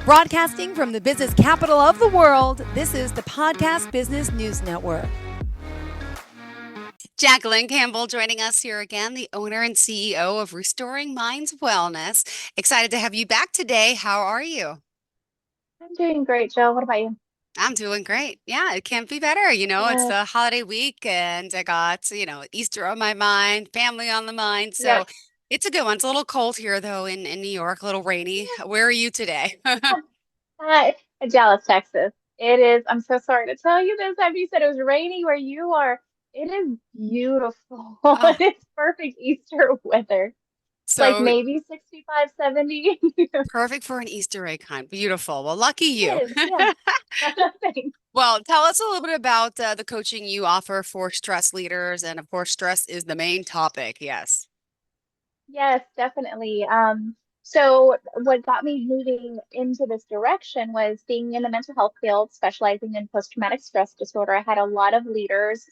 Broadcasting from the business capital of the world, this is the Podcast Business News Network. Jacqueline Campbell joining us here again, the owner and CEO of Restoring Minds Wellness. Excited to have you back today. How are you? I'm doing great, Joe. What about you? I'm doing great. Yeah, it can't be better. It's Good. the holiday week and I got, Easter on my mind, family on the mind. So Yep. it's a good one. It's a little cold here though in New York, a little rainy. Where are you today? Hi, Dallas, Texas. It is. I'm so sorry to tell you this. Have you said it was rainy where you are? It is beautiful. Oh, It's perfect Easter weather. Like so maybe 65, 70. perfect for an Easter egg hunt. Beautiful. Well, lucky you. It is. Yeah. Thanks. Well, tell us a little bit about the coaching you offer for stress leaders. And of course, stress is the main topic. Yes. Yes, definitely. So what got me moving into this direction was being in the mental health field, specializing in post-traumatic stress disorder. I had a lot of leaders,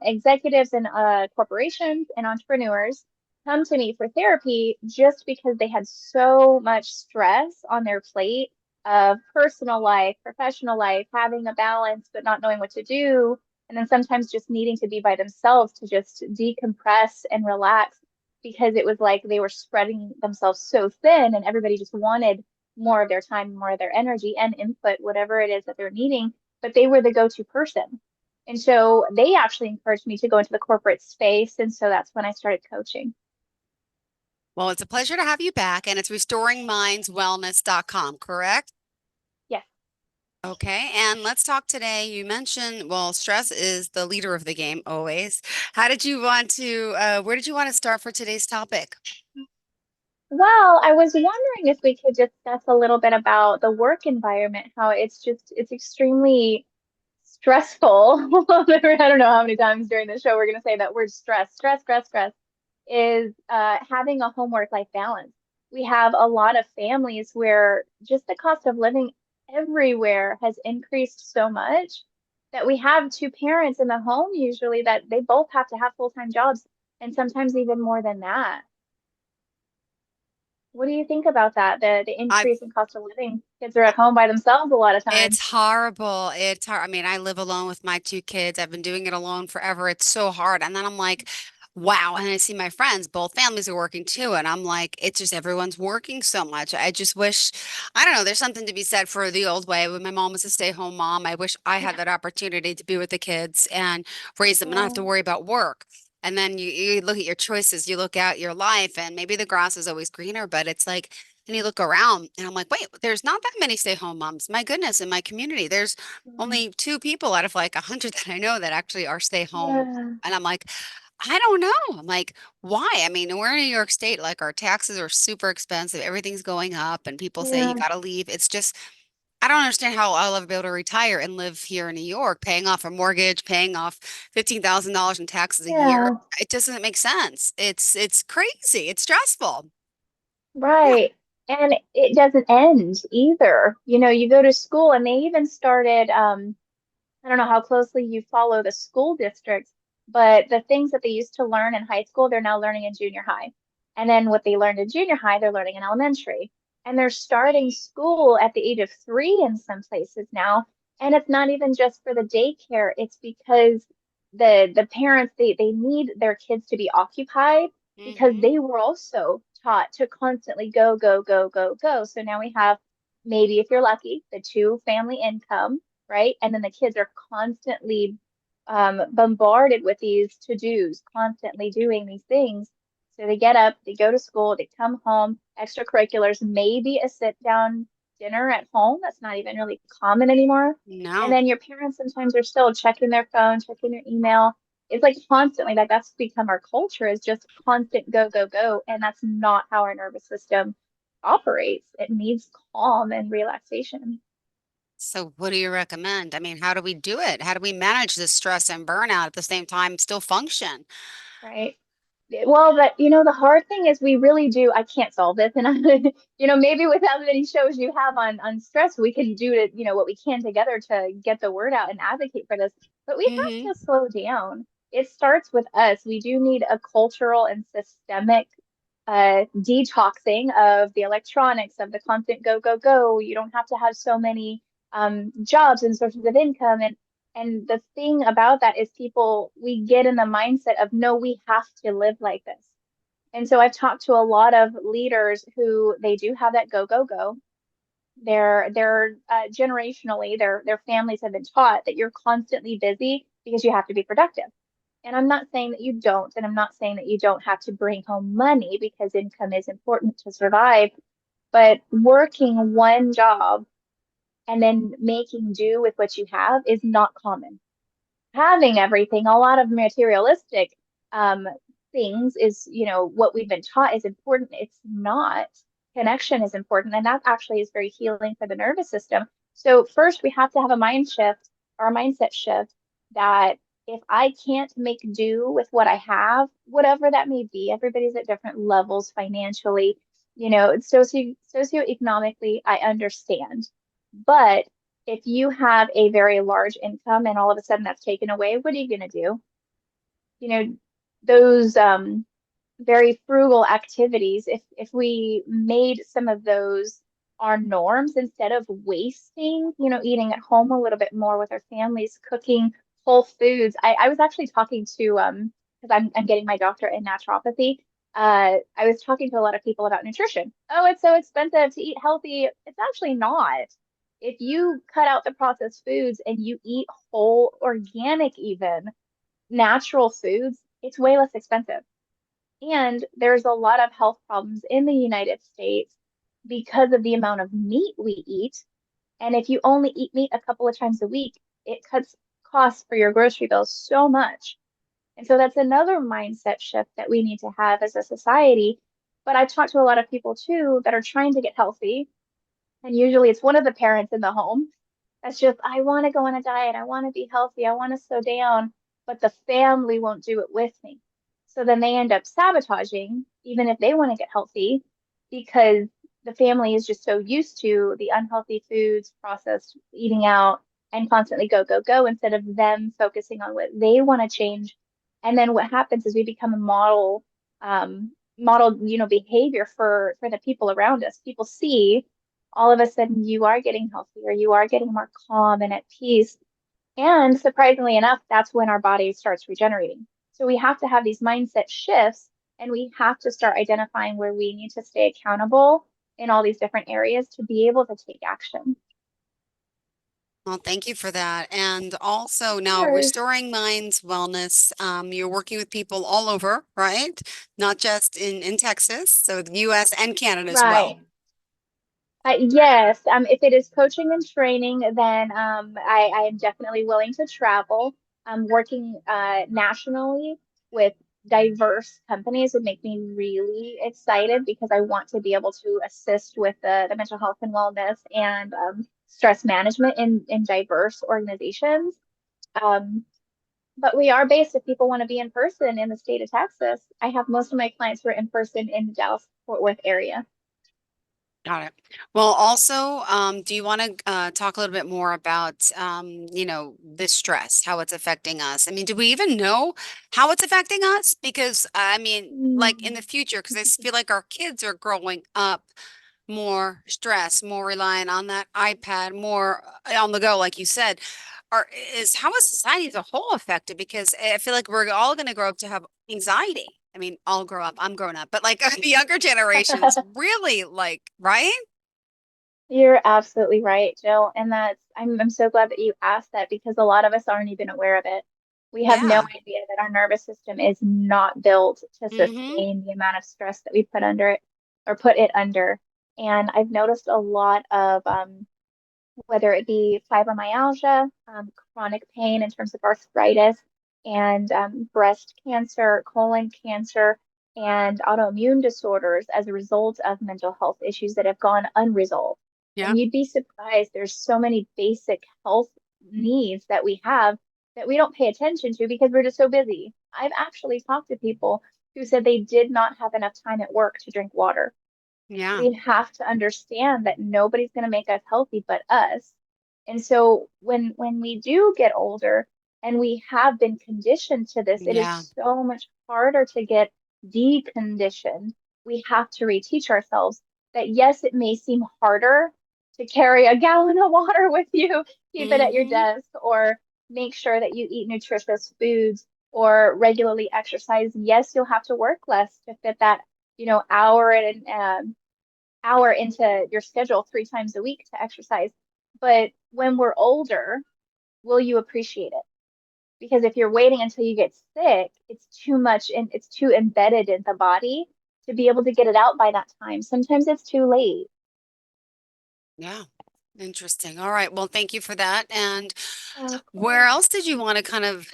executives in corporations and entrepreneurs come to me for therapy just because they had so much stress on their plate of personal life, professional life, having a balance, but not knowing what to do. And then sometimes just needing to be by themselves to just decompress and relax because it was like they were spreading themselves so thin and everybody just wanted more of their time, more of their energy and input, whatever it is that they're needing, but they were the go-to person. And so they actually encouraged me to go into the corporate space. And so that's when I started coaching. Well, it's a pleasure to have you back, and it's restoringmindswellness.com, correct? Yes. Okay, and let's talk today. You mentioned, well, stress is the leader of the game always. How did you want to, where did you want to start for today's topic? Well, I was wondering if we could discuss a little bit about the work environment, how it's extremely stressful. I don't know how many times during the show we're going to say that word stress is having a home work life balance. We have a lot of families where just the cost of living everywhere has increased so much that we have two parents in the home usually that they both have to have full-time jobs and sometimes even more than that. What do you think about that? The I increase in cost of living. Kids are at home by themselves a lot of It's times. horrible. It's hard. I mean, I live alone with my two kids. I've been doing it alone forever. It's so hard. And then I'm like, wow. And I see my friends, both families are working too. And I'm like, it's just everyone's working so much. I just wish, I don't know, there's something to be said for the old way. When my mom was a stay-home mom, I wish I had Yeah. that opportunity to be with the kids and raise them and not have Yeah. to worry about work. And then you look at your choices, you look out your life, and maybe the grass is always greener, but it's like, and you look around and I'm like, wait, there's not that many stay-home moms. My goodness, in my community, there's Mm. only two people out of like 100 that I know that actually are stay-home. Yeah. And I'm like, I don't know. I'm like, why? I mean, we're in New York State, like our taxes are super expensive. Everything's going up, and people say you Yeah. got to leave. It's just, I don't understand how I'll ever be able to retire and live here in New York, paying off a mortgage, paying off $15,000 in taxes a year. Yeah. It doesn't make sense. It's crazy. It's stressful. Yeah. Right. And it doesn't end either. You know, you go to school and they even started, I don't know how closely you follow the school districts, but the things that they used to learn in high school, they're now learning in junior high. And then what they learned in junior high, they're learning in elementary. And they're starting school at the age of 3 in some places now. And it's not even just for the daycare, it's because the parents they need their kids to be occupied because Hmm. they were also taught to constantly go, go, go, go, go. So now we have maybe if you're lucky, the two family income, right? And then the kids are constantly bombarded with these to-dos, constantly doing these things. So they get up, they go to school, they come home, extracurriculars, maybe a sit-down dinner at home. That's not even really common anymore. And No. then your parents sometimes are still checking their phone, checking their email. It's like constantly, like that's become our culture is just constant go, go, go. And that's not how our nervous system operates. It needs calm and relaxation. So what do you recommend? I mean, how do we do it? How do we manage this stress and burnout at the same time, still function? Right. Well, but the hard thing is we really do. I can't solve this, and maybe without many shows you have on stress, we can do it. What we can together to get the word out and advocate for this. But we Hmm. have to slow down. It starts with us. We do need a cultural and systemic detoxing of the electronics, of the constant go, go, go. You don't have to have so many jobs and sources of income. And the thing about that is people, we get in the mindset of, no, we have to live like this. And so I've talked to a lot of leaders who they do have that go, go, go. They're generationally, their families have been taught that you're constantly busy because you have to be productive. And I'm not saying that you don't, and I'm not saying that you don't have to bring home money because income is important to survive. But working one job and then making do with what you have is not common. Having everything, a lot of materialistic um, things is, what we've been taught is important. It's not. Connection is important, and that actually is very healing for the nervous system. So first, we have to have a mind shift or a mindset shift that if I can't make do with what I have, whatever that may be, everybody's at different levels financially, it's socioeconomically, I understand. But if you have a very large income and all of a sudden that's taken away, what are you going to do? You know, those very frugal activities, if we made some of those our norms instead of wasting, eating at home a little bit more with our families, cooking whole foods. I was actually talking to because I'm getting my doctorate in naturopathy. I was talking to a lot of people about nutrition. Oh, it's so expensive to eat healthy. It's actually not. If you cut out the processed foods and you eat whole, organic, even natural foods, it's way less expensive. And there's a lot of health problems in the United States because of the amount of meat we eat. And if you only eat meat a couple of times a week, it cuts costs for your grocery bills so much. And so that's another mindset shift that we need to have as a society. But I've talked to a lot of people too that are trying to get healthy. And usually it's one of the parents in the home that's just, I want to go on a diet. I want to be healthy. I want to slow down, but the family won't do it with me. So then they end up sabotaging, even if they want to get healthy, because the family is just so used to the unhealthy foods, processed eating out, and constantly go, go, go, instead of them focusing on what they want to change. And then what happens is we become a model, behavior for the people around us. People see all of a sudden you are getting healthier, you are getting more calm and at peace. And surprisingly enough, that's when our body starts regenerating. So we have to have these mindset shifts and we have to start identifying where we need to stay accountable in all these different areas to be able to take action. Well, thank you for that. And also now Sure. restoring minds wellness. You're working with people all over, right? Not just in Texas, so the US and Canada as Right. well. Yes, if it is coaching and training, then I am definitely willing to travel. Working nationally with diverse companies would make me really excited because I want to be able to assist with the mental health and wellness and stress management in diverse organizations. Um, but we are based, if people want to be in person in the state of Texas, I have most of my clients who are in person in the Dallas Fort Worth area. Got it. Well, also, do you want to talk a little bit more about, the stress, how it's affecting us? I mean, do we even know how it's affecting us? Because, I mean, like in Mm. the future, because I feel like our kids are growing up more stressed, more reliant on that iPad, more on the go, like you said. Or is how is society as a whole affected? Because I feel like we're all going to grow up to have anxiety. I mean, I'll grow up, I'm grown up, but like the younger generations really like, right? You're absolutely right, Jill. And I'm so glad that you asked that because a lot of us aren't even aware of it. We have no Yeah. idea that our nervous system is not built to Mm-hmm. sustain the amount of stress that we put under it or put it under. And I've noticed a lot of whether it be fibromyalgia, chronic pain in terms of arthritis, and breast cancer, colon cancer, and autoimmune disorders as a result of mental health issues that have gone unresolved. Yeah. And you'd be surprised, there's so many basic health needs that we have that we don't pay attention to because we're just so busy. I've actually talked to people who said they did not have enough time at work to drink water. Yeah. We have to understand that nobody's going to make us healthy but us. And so when we do get older and we have been conditioned to this, it Yeah. is so much harder to get deconditioned. we have to reteach ourselves that yes, it may seem harder to carry a gallon of water with you, keep it at your Hmm. desk, or make sure that you eat nutritious foods or regularly exercise. Yes, you'll have to work less to fit that, hour and hour into your schedule 3 times a week to exercise. But when we're older, will you appreciate it? Because if you're waiting until you get sick, it's too much and it's too embedded in the body to be able to get it out by that time. Sometimes it's too late. Yeah. Interesting. All right. Well, thank you for that. And Of where course. else did you want to kind of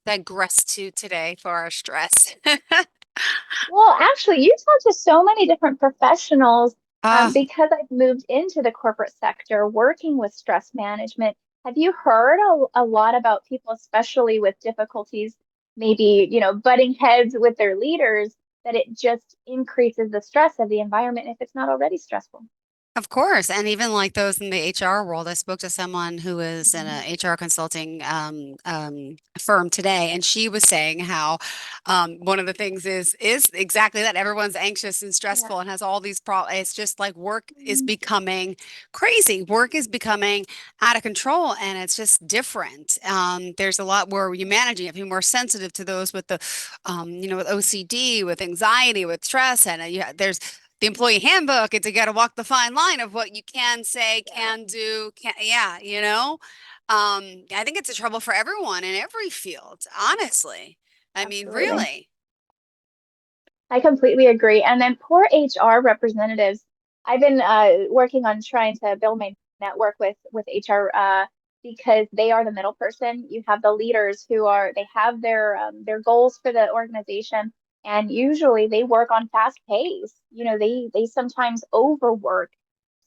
digress to today for our stress? Well, actually, you talk to so many different professionals Ah, because I've moved into the corporate sector working with stress management. Have you heard a lot about people, especially with difficulties, maybe, butting heads with their leaders, that it just increases the stress of the environment if it's not already stressful? of course. And even like those in the HR world, I spoke to someone who is in a Mhm. HR consulting firm today, and she was saying how one of the things is exactly that. Everyone's anxious and Yeah. stressful and has all these problems. It's just like work is Mhm. becoming crazy. Work is becoming out of control, and it's just different. There's a lot where you manage. You have to be more sensitive to those with the, with OCD, with anxiety, with stress, and there's the employee handbook. It's you got to walk the fine line of what you can say, Yeah, can do, can, yeah, I think it's a trouble for everyone in every field, honestly. I mean, absolutely. really. I completely agree. And then poor HR representatives. I've been working on trying to build my network with HR because they are the middle person. You have the leaders who are they have their goals for the organization, and usually they work on fast pace. They sometimes overwork,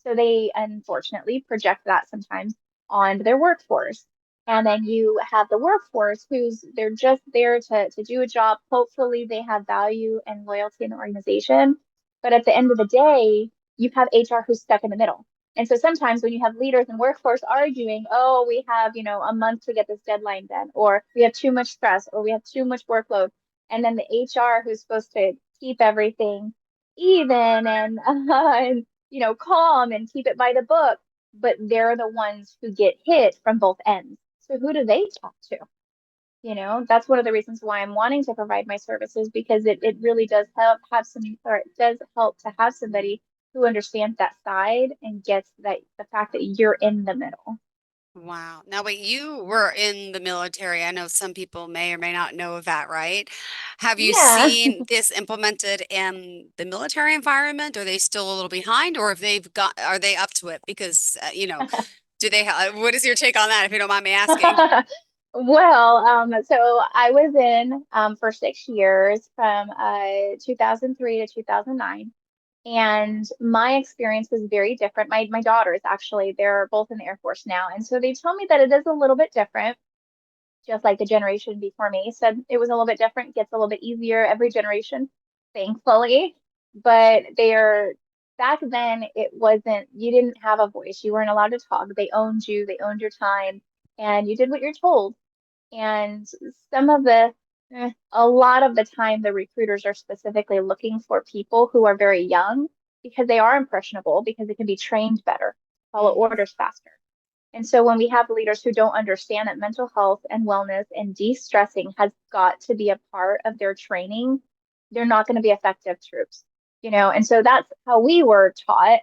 so they unfortunately project that sometimes on their workforce. And then you have the workforce who's they're just there to do a job. Hopefully they have value and loyalty in the organization. But at the end of the day, you have HR who's stuck in the middle. And so sometimes when you have leaders and workforce arguing, oh, we have, a month to get this deadline done, or we have too much stress, or we have too much workload. And then the HR who's supposed to keep everything even and calm and keep it by the book, but they're the ones who get hit from both ends. So who do they talk to? That's one of the reasons why I'm wanting to provide my services because it really does help have some, or it does help to have somebody who understands that side and gets that the fact that you're in the middle. Wow. Now, wait, you were in the military. I know some people may or may not know of that, right? Have you Yeah. seen this implemented in the military environment? Are they still a little behind, or if are they up to it? Because, do they what is your take on that, if you don't mind me asking? Well, so I was in for 6 years from 2003 to 2009. And my experience was very different. My daughters actually, they're both in the Air Force now. And so they tell me that it is a little bit different, just like the generation before me said it was a little bit different, gets a little bit easier every generation, thankfully. But back then it wasn't, you didn't have a voice. You weren't allowed to talk. They owned you, they owned your time, and you did what you're told. And a lot of the time, the recruiters are specifically looking for people who are very young because they are impressionable, because they can be trained better, follow Hmm. orders faster. And so when we have leaders who don't understand that mental health and wellness and de-stressing has got to be a part of their training, they're not going to be effective troops, And so that's how we were taught.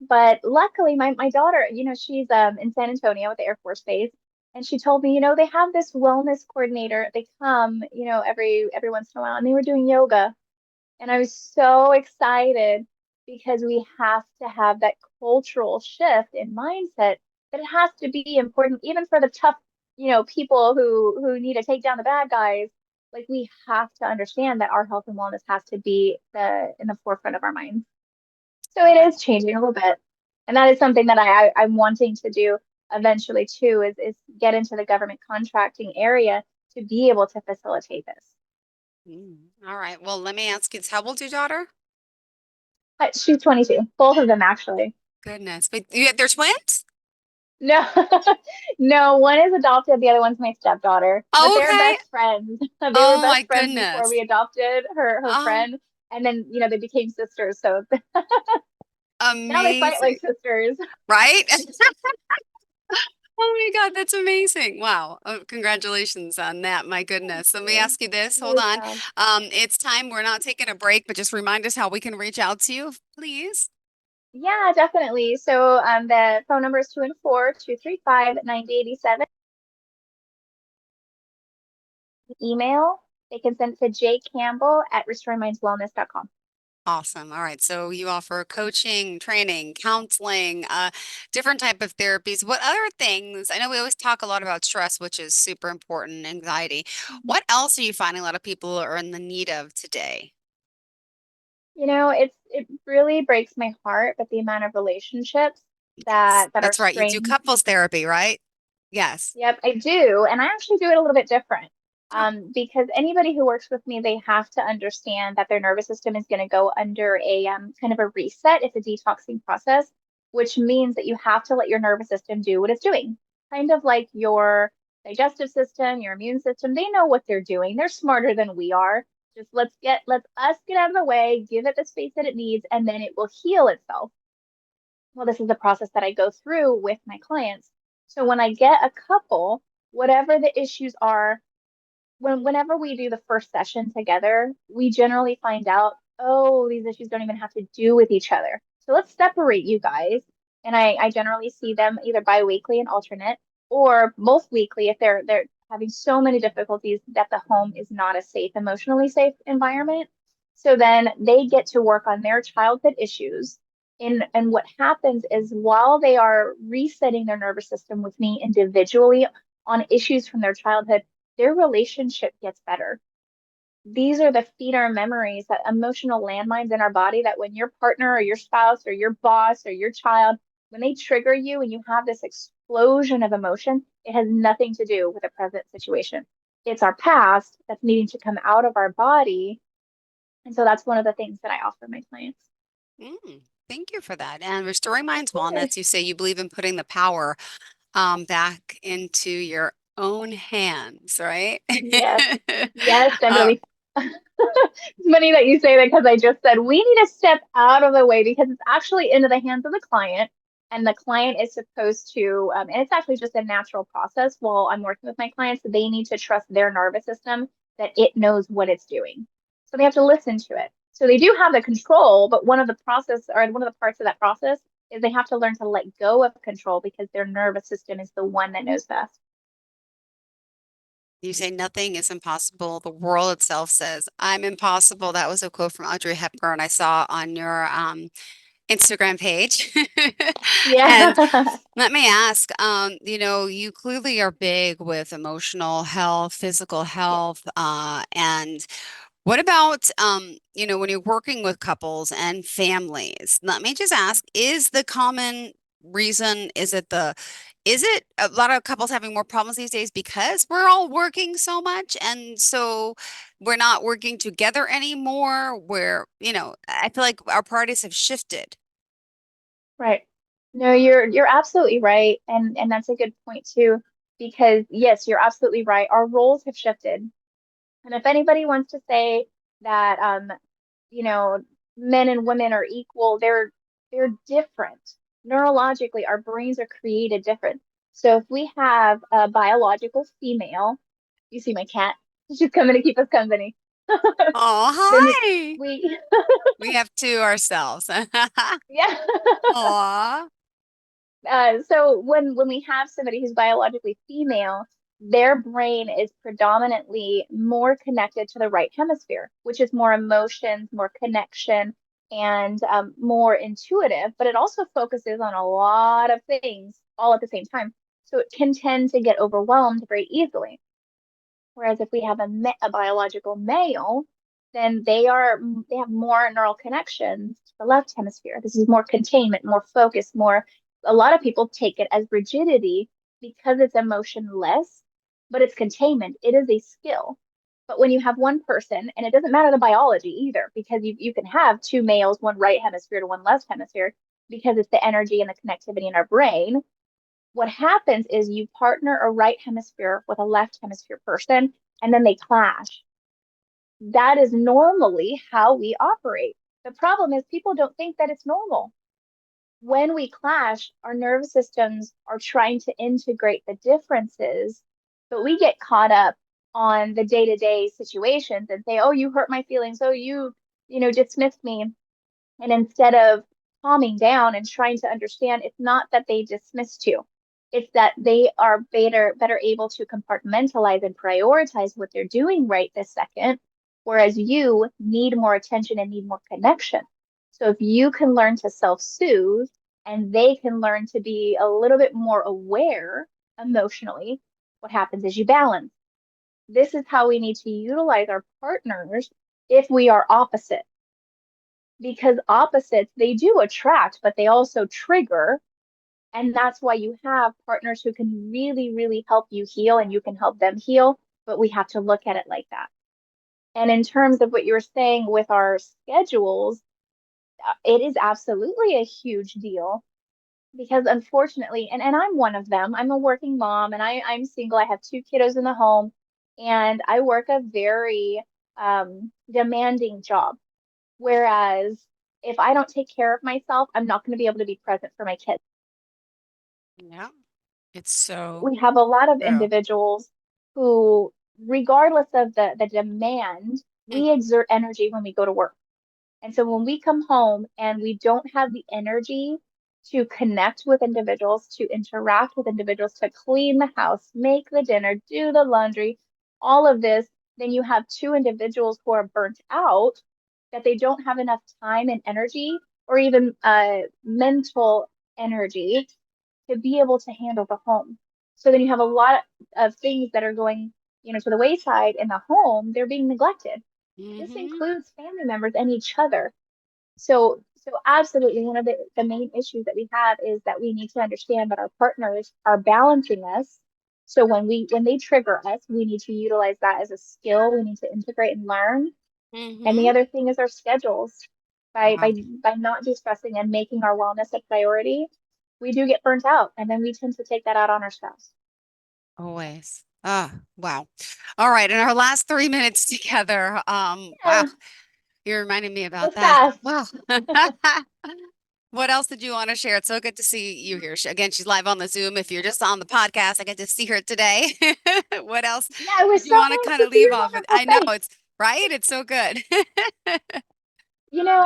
But luckily, my daughter, she's in San Antonio at the Air Force Base, and she told me, they have this wellness coordinator. They come, every once in a while, and they were doing yoga, and I was so excited because we have to have that cultural shift in mindset that it has to be important, even for the tough, people who need to take down the bad guys. Like we have to understand that our health and wellness has to be the in the forefront of our minds. So All it right. is changing a little bit. And that is something that I'm wanting to do eventually too, is get into the government contracting area to be able to facilitate this. All right. Well, let me ask you, how old's your daughter? But she's 22, both of them actually. Goodness. But they're twins? No, no, one is adopted, the other one's my stepdaughter, but Oh, they're okay. best friends. They were Oh my best friends before goodness. we adopted her Um, friend. And then, they became sisters. So now they fight Amazing, like sisters. right? Oh my God, that's amazing. Wow. Oh, congratulations on that. My Thank goodness. Let me you. ask you this. Hold Really on. proud. It's time. We're not taking a break, but just remind us how we can reach out to you, please. Yeah, definitely. So the phone number is 214-235-9087. Email, they can send it to jcampbell@restoringmindswellness.com. Awesome. All right. So you offer coaching, training, counseling, different type of therapies. What other things? I know we always talk a lot about stress, which is super important, anxiety. Mhm. What else are you finding a lot of people are in the need of today? It really breaks my heart, but the amount of relationships that are That's right. You do strained. couples therapy, right? Yes. Yep, I do. And I actually do it a little bit different. Oh, Because anybody who works with me, they have to understand that their nervous system is going to go under a kind of a reset. It's a detoxing process, which means that you have to let your nervous system do what it's doing. Kind of like your digestive system, your immune system, they know what they're doing. They're smarter than we are. Just let us get out of the way, give it the space that it needs, and then it will heal itself. Well, this is the process that I go through with my clients. So when I get a couple, whatever the issues are, whenever we do the first session together, we generally find out, oh, these issues don't even have to do with each other. So let's separate you guys. And I generally see them either bi-weekly and alternate or both weekly if they're having so many difficulties that the home is not a safe, emotionally safe environment. So then they get to work on their childhood issues. And what happens is while they are resetting their nervous system with me individually on issues from their childhood, their relationship gets better. These are the feeder memories, that emotional landmines in our body that when your partner or your spouse or your boss or your child, when they trigger you and you have this explosion of emotion, it has nothing to do with the present situation. It's our past that's needing to come out of our body. And so that's one of the things that I offer my clients. mm, thank you for that. And Restoring Of Minds course. Wellness, you say you believe in putting the power back into your own hands, right? Yes. Yes, Uh, definitely. It's funny that you say that because I just said we need to step out of the way because it's actually into the hands of the client, and the client is supposed to, and it's actually just a natural process while I'm working with my clients. They need to trust their nervous system that it knows what it's doing. So they have to listen to it. So they do have the control, but one of the parts of that process is they have to learn to let go of control because their nervous system is the one that knows best. you say nothing is impossible. The world itself says, I'm impossible. That was a quote from Audrey Hepburn I saw on your Instagram page. And Yeah. let me ask, you clearly are big with emotional health, physical Yes. health, and what about, when you're working with couples and families? Let me just ask, is the common reason, is it a lot of couples having more problems these days because we're all working so much and so we're not working together anymore? I feel like our priorities have shifted. Right. No, you're absolutely right. And that's a good point too, because yes, you're absolutely right. Our roles have shifted. And if anybody wants to say that you know, men and women are equal, they're different. Neurologically, our brains are created different. So if we have a biological female, you see my cat, she's coming to keep us company. Oh, Then hi. we We have two ourselves. yeah. Aw. So when we have somebody who's biologically female, their brain is predominantly more connected to the right hemisphere, which is more emotions, more connection, and more intuitive. But it also focuses on a lot of things all at the same time. So it can tend to get overwhelmed very easily. Whereas if we have a biological male, then they have more neural connections to the left hemisphere. This is more containment, more focus, more. A lot of people take it as rigidity because it's emotionless, but it's containment. It is a skill. But when you have one person, and it doesn't matter the biology either, because you can have two males, one right hemisphere to one left hemisphere, because it's the energy and the connectivity in our brain. What happens is you partner a right hemisphere with a left hemisphere person, and then they clash. that is normally how we operate. The problem is people don't think that it's normal. When we clash, our nervous systems are trying to integrate the differences, but we get caught up on the day-to-day situations and say, "Oh, you hurt my feelings. Oh, you dismissed me." And instead of calming down and trying to understand, it's not that they dismissed you. It's that they are better able to compartmentalize and prioritize what they're doing right this second, whereas you need more attention and need more connection. So if you can learn to self-soothe and they can learn to be a little bit more aware emotionally, what happens is you balance. This is how we need to utilize our partners if we are opposite, because opposites, they do attract, but they also trigger. And that's why you have partners who can really, really help you heal and you can help them heal. But we have to look at it like that. And in terms of what you were saying with our schedules, it is absolutely a huge deal because unfortunately, and I'm one of them, I'm a working mom and I'm single. I have two kiddos in the home and I work a very demanding job. Whereas if I don't take care of myself, I'm not going to be able to be present for my kids. Yeah. It's so We have a lot of true. individuals who, regardless of the demand, Mm. we exert energy when we go to work. And so when we come home and we don't have the energy to connect with individuals, to interact with individuals, to clean the house, make the dinner, do the laundry, all of this, then you have two individuals who are burnt out, that they don't have enough time and energy or even mental energy to be able to handle the home. So then you have a lot of things that are going, to the wayside in the home. They're being neglected. This Mm-hmm. includes family members and each other. So absolutely one of the main issues that we have is that we need to understand that our partners are balancing us. So when they trigger us, we need to utilize that as a skill. We need to integrate and learn. And the Mm-hmm. other thing is our schedules. By Wow. by by not de-stressing and making our wellness a priority, we do get burnt out, and then we tend to take that out on our spouse. Always. Ah, wow. All right. In our last 3 minutes together, wow, Yeah, you reminded me so about that. fast. Wow. What else did you want to share? It's so good to see you here. Again, she's live on the Zoom. If you're just on the podcast, I get to see her today. What else Yeah, it did was you so want to nice kind to of see leave your off with? wonderful I know face. it's right. It's so good.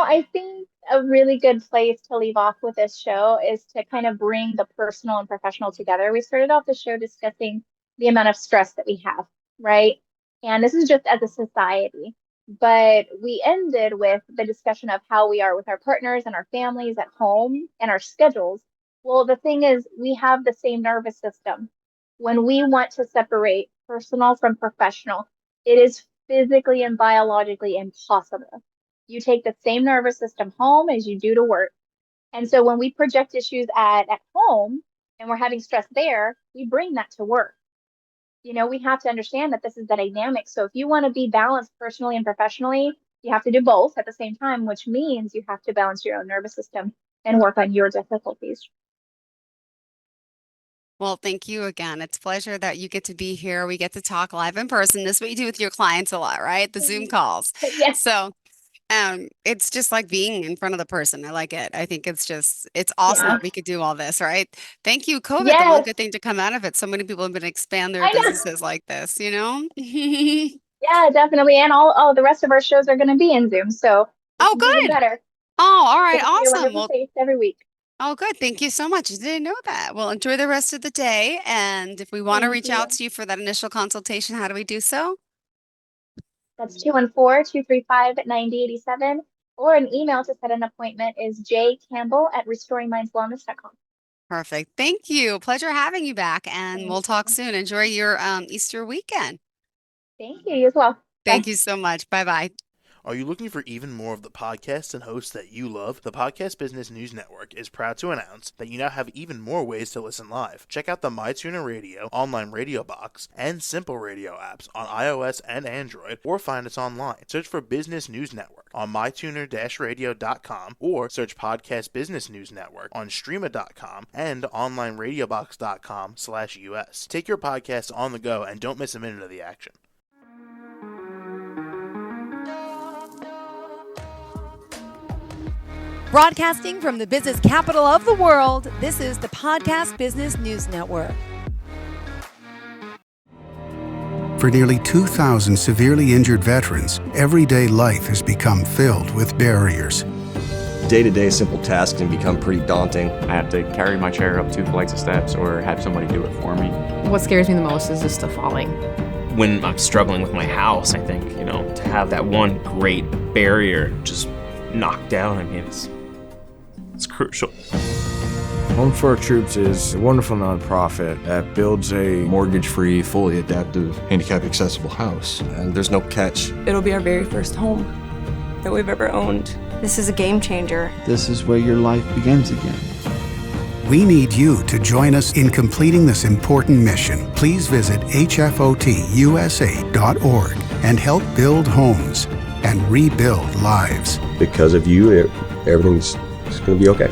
I think a really good place to leave off with this show is to kind of bring the personal and professional together. We started off the show discussing the amount of stress that we have, right? And this is just as a society. But we ended with the discussion of how we are with our partners and our families at home and our schedules. Well, the thing is, we have the same nervous system. When we want to separate personal from professional, it is physically and biologically impossible. You take the same nervous system home as you do to work. And so when we project issues at home and we're having stress there, we bring that to work. We have to understand that this is the dynamic. So if you want to be balanced personally and professionally, you have to do both at the same time, which means you have to balance your own nervous system and work on your difficulties. Well, thank you again. It's a pleasure that you get to be here. We get to talk live in person. This is what you do with your clients a lot, right? The Zoom calls. Yes, So, it's just like being in front of the person. I like it. I think it's awesome yeah, that we could do all this, right? Thank you, COVID, the one yes, good thing to come out of it. So many people have been expand their I know. businesses like this, you know? Yeah, definitely. And all the rest of our shows are going to be in Zoom. So this Oh, is even good. better. Oh, all right. Get to see your Awesome. wonderful Well, face every week. oh, good. Thank you so much. I didn't know that. Well, enjoy the rest of the day. And if we want to Thank reach out you. to you for that initial consultation, how do we do so? That's 214-235-9087. Or an email to set an appointment is jcampbell at restoringmindswellness.com. Perfect. Thank you. Pleasure having you back, and Thank we'll talk you. soon. Enjoy your Easter weekend. Thank you. You as well. Thank Bye. you so much. Bye bye. Are you looking for even more of the podcasts and hosts that you love? The Podcast Business News Network is proud to announce that you now have even more ways to listen live. Check out the MyTuner Radio, online radio box, and Simple Radio apps on iOS and Android, or find us online. Search for Business News Network on mytuner-radio.com or search Podcast Business News Network on streama.com and onlineradiobox.com/US. Take your podcast on the go and don't miss a minute of the action. Broadcasting from the business capital of the world, this is the Podcast Business News Network. For nearly 2,000 severely injured veterans, everyday life has become filled with barriers. Day-to-day simple tasks can become pretty daunting. I have to carry my chair up 2 flights of steps or have somebody do it for me. What scares me the most is just the falling. When I'm struggling with my house, I think, to have that one great barrier just knocked down, it's crucial. Home for Our Troops is a wonderful nonprofit that builds a mortgage-free, fully adaptive, handicap-accessible house. And there's no catch. It'll be our very first home that we've ever owned. This is a game changer. This is where your life begins again. We need you to join us in completing this important mission. Please visit hfotusa.org and help build homes and rebuild lives. Because of you, everything's going to be okay.